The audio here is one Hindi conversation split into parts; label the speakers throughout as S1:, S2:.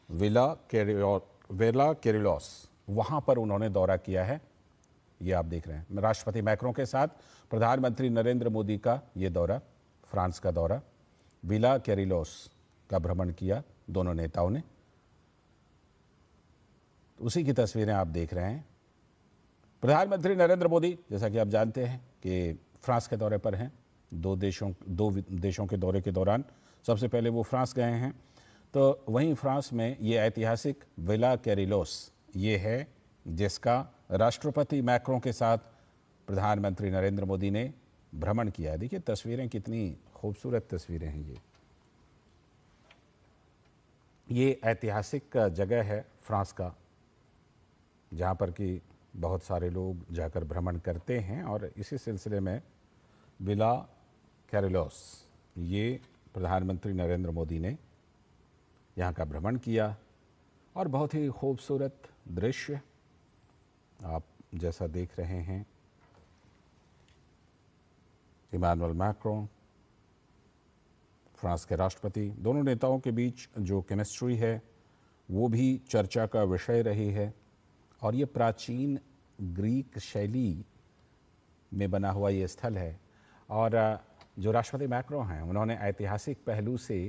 S1: वेला केरिलोस, वहाँ पर उन्होंने दौरा किया है। ये आप देख रहे हैं राष्ट्रपति मैक्रों के साथ प्रधानमंत्री नरेंद्र मोदी का ये दौरा, फ्रांस का दौरा, विला केरिलोस का भ्रमण किया दोनों नेताओं ने। उसी की तस्वीरें आप देख रहे हैं। प्रधानमंत्री नरेंद्र मोदी, जैसा कि आप जानते हैं कि फ्रांस के दौरे पर हैं। दो देशों के दौरे के दौरान सबसे पहले वो फ्रांस गए हैं। तो वहीं फ्रांस में ये ऐतिहासिक विला केरिलोस ये है जिसका राष्ट्रपति मैक्रों के साथ प्रधानमंत्री नरेंद्र मोदी ने भ्रमण किया है। देखिए तस्वीरें, कितनी खूबसूरत तस्वीरें हैं। ये ऐतिहासिक जगह है फ्रांस का, जहाँ पर कि बहुत सारे लोग जाकर भ्रमण करते हैं। और इसी सिलसिले में विला केरिलोस, ये प्रधानमंत्री नरेंद्र मोदी ने यहाँ का भ्रमण किया और बहुत ही खूबसूरत दृश्य आप जैसा देख रहे हैं। इमानुएल मैक्रों, फ्रांस के राष्ट्रपति, दोनों नेताओं के बीच जो केमिस्ट्री है वो भी चर्चा का विषय रही है। और ये प्राचीन ग्रीक शैली में बना हुआ ये स्थल है। और जो राष्ट्रपति मैक्रों हैं उन्होंने ऐतिहासिक पहलू से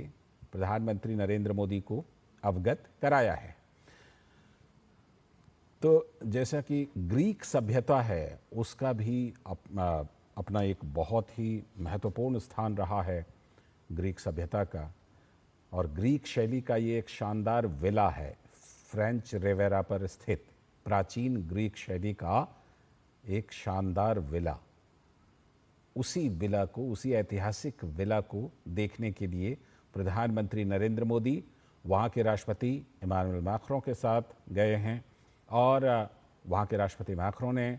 S1: प्रधानमंत्री नरेंद्र मोदी को अवगत कराया है। तो जैसा कि ग्रीक सभ्यता है उसका भी अपना एक बहुत ही महत्वपूर्ण स्थान रहा है ग्रीक सभ्यता का। और ग्रीक शैली का ये एक शानदार विला है, फ्रेंच रिवेरा पर स्थित प्राचीन ग्रीक शैली का एक शानदार विला। उसी विला को, उसी ऐतिहासिक विला को देखने के लिए प्रधानमंत्री नरेंद्र मोदी वहाँ के राष्ट्रपति इमानुएल मैक्रों के साथ गए हैं। और वहाँ के राष्ट्रपति मैक्रों ने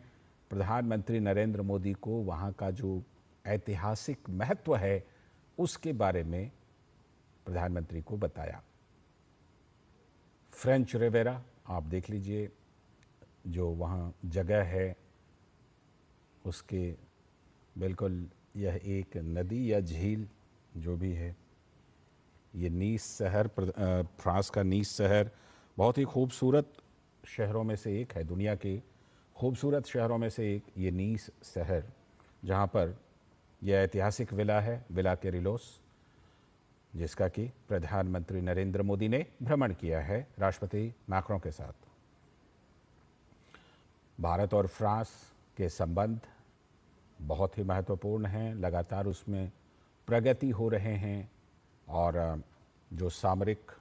S1: प्रधानमंत्री नरेंद्र मोदी को वहाँ का जो ऐतिहासिक महत्व है उसके बारे में प्रधानमंत्री को बताया। फ्रेंच रिवेरा आप देख लीजिए, जो वहाँ जगह है उसके बिल्कुल यह एक नदी या झील जो भी है। ये नीस शहर, फ्रांस का नीस शहर बहुत ही खूबसूरत शहरों में से एक है, दुनिया के खूबसूरत शहरों में से एक ये नीस शहर, जहाँ पर यह ऐतिहासिक विला है, विला केरिलोस, जिसका कि प्रधानमंत्री नरेंद्र मोदी ने भ्रमण किया है राष्ट्रपति मैक्रों के साथ। भारत और फ्रांस के संबंध बहुत ही महत्वपूर्ण हैं, लगातार उसमें प्रगति हो रहे हैं। और जो सामरिक,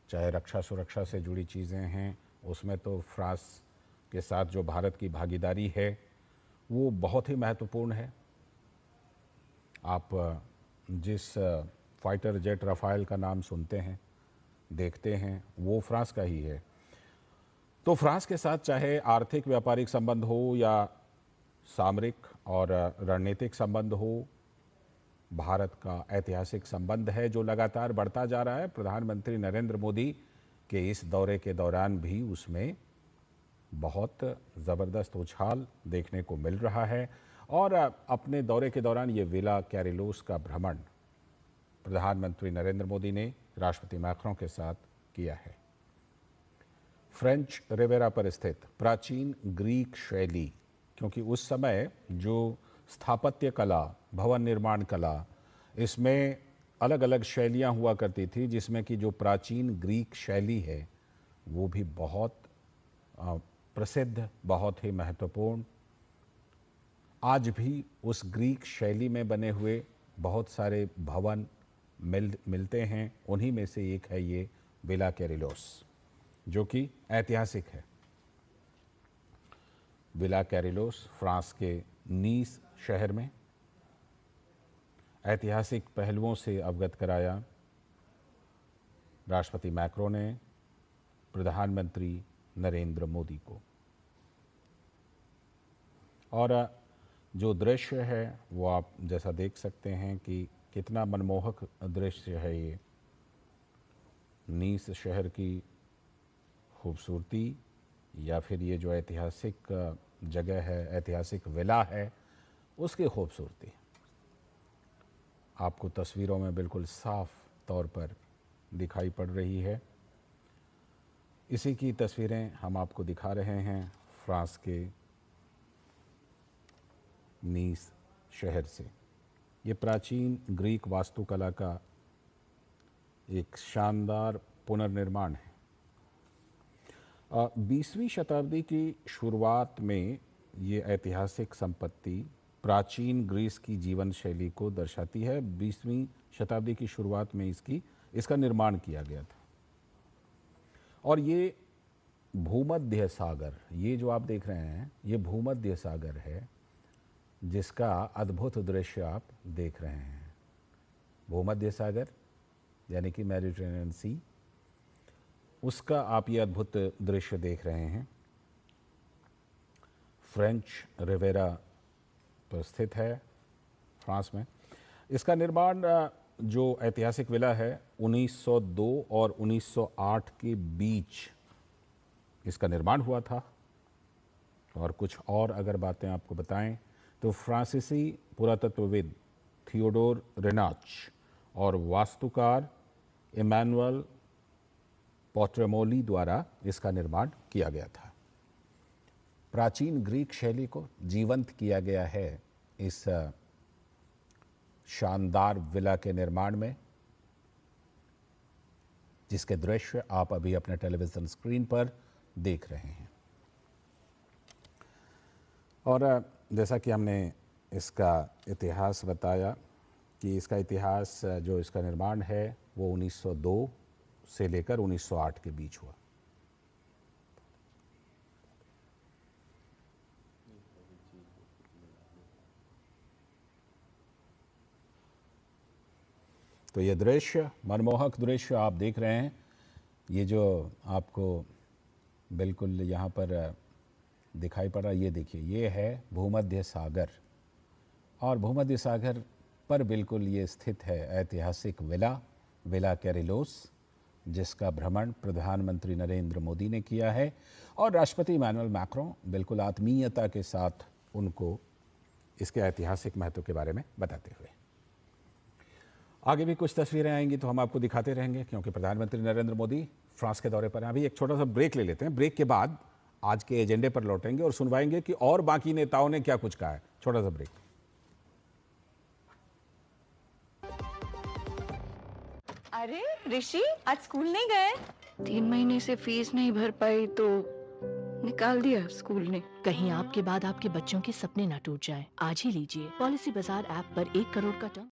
S1: चाहे रक्षा सुरक्षा से जुड़ी चीज़ें हैं, उसमें तो फ्रांस के साथ जो भारत की भागीदारी है वो बहुत ही महत्वपूर्ण है। आप जिस फाइटर जेट राफेल का नाम सुनते हैं, देखते हैं, वो फ्रांस का ही है। तो फ्रांस के साथ चाहे आर्थिक व्यापारिक संबंध हो या सामरिक और रणनीतिक संबंध हो, भारत का ऐतिहासिक संबंध है जो लगातार बढ़ता जा रहा है। प्रधानमंत्री नरेंद्र मोदी के इस दौरे के दौरान भी उसमें बहुत ज़बरदस्त उछाल देखने को मिल रहा है। और अपने दौरे के दौरान ये विला केरिलोस का भ्रमण प्रधानमंत्री नरेंद्र मोदी ने राष्ट्रपति मैक्रों के साथ किया है। फ्रेंच रिवेरा पर स्थित प्राचीन ग्रीक शैली, क्योंकि उस समय जो स्थापत्य कला, भवन निर्माण कला, इसमें अलग अलग शैलियाँ हुआ करती थी, जिसमें कि जो प्राचीन ग्रीक शैली है वो भी बहुत प्रसिद्ध, बहुत ही महत्वपूर्ण। आज भी उस ग्रीक शैली में बने हुए बहुत सारे भवन मिलते हैं। उन्हीं में से एक है ये विला केरिलोस, जो कि ऐतिहासिक है। विला केरिलोस फ्रांस के नीस शहर में ऐतिहासिक पहलुओं से अवगत कराया राष्ट्रपति मैक्रों ने प्रधानमंत्री नरेंद्र मोदी को। और जो दृश्य है वो आप जैसा देख सकते हैं कि कितना मनमोहक दृश्य है ये। नीस शहर की खूबसूरती या फिर ये जो ऐतिहासिक जगह है, ऐतिहासिक विला है, उसकी खूबसूरती आपको तस्वीरों में बिल्कुल साफ तौर पर दिखाई पड़ रही है। इसी की तस्वीरें हम आपको दिखा रहे हैं फ्रांस के नीस शहर से। ये प्राचीन ग्रीक वास्तुकला का एक शानदार पुनर्निर्माण है। 20वीं शताब्दी की शुरुआत में ये ऐतिहासिक संपत्ति प्राचीन ग्रीस की जीवन शैली को दर्शाती है। 20वीं शताब्दी की शुरुआत में इसका निर्माण किया गया था। और ये भूमध्य सागर, ये जो आप देख रहे हैं, ये भूमध्य सागर है जिसका अद्भुत दृश्य आप देख रहे हैं। भूमध्य सागर यानी कि मेडिटेरेनियन सी, उसका आप ये अद्भुत दृश्य देख रहे हैं। फ्रेंच रिवेरा पर स्थित है फ्रांस में। इसका निर्माण जो ऐतिहासिक विला है 1902 और 1908 के बीच इसका निर्माण हुआ था। और कुछ और अगर बातें आपको बताएं तो फ्रांसीसी पुरातत्वविद थियोडोर रेनाच और वास्तुकार इमैनुअल पोट्रेमोली द्वारा इसका निर्माण किया गया था। प्राचीन ग्रीक शैली को जीवंत किया गया है इस शानदार विला के निर्माण में, जिसके दृश्य आप अभी अपने टेलीविजन स्क्रीन पर देख रहे हैं। और जैसा कि हमने इसका इतिहास बताया कि इसका इतिहास जो इसका निर्माण है वो 1902 से लेकर 1908 के बीच हुआ। तो ये दृश्य, मनमोहक दृश्य आप देख रहे हैं। ये जो आपको बिल्कुल यहाँ पर दिखाई पड़ रहा है, ये देखिए, ये है भूमध्य सागर। और भूमध्य सागर पर बिल्कुल ये स्थित है ऐतिहासिक विला कैरिलोस, जिसका भ्रमण प्रधानमंत्री नरेंद्र मोदी ने किया है। और राष्ट्रपति इमैनुअल मैक्रों बिल्कुल आत्मीयता के साथ उनको इसके ऐतिहासिक महत्व के बारे में बताते हुए। आगे भी कुछ तस्वीरें आएंगी तो हम आपको दिखाते रहेंगे, क्योंकि प्रधानमंत्री नरेंद्र मोदी फ्रांस के दौरे पर हैं। अभी एक छोटा सा ब्रेक ले लेते हैं। ब्रेक के बाद आज के एजेंडे पर लौटेंगे और सुनवाएंगे कि और बाकी नेताओं ने क्या कुछ कहा है। छोटा सा ब्रेक।
S2: अरे ऋषि, आज स्कूल नहीं गए?
S3: 3 महीने से फीस नहीं भर पाई तो निकाल दिया स्कूल ने।
S4: कहीं आपके बाद आपके बच्चों के सपने ना टूट जाएं। आज ही लीजिए पॉलिसी बाजार ऐप पर 1 करोड़ का टर्म।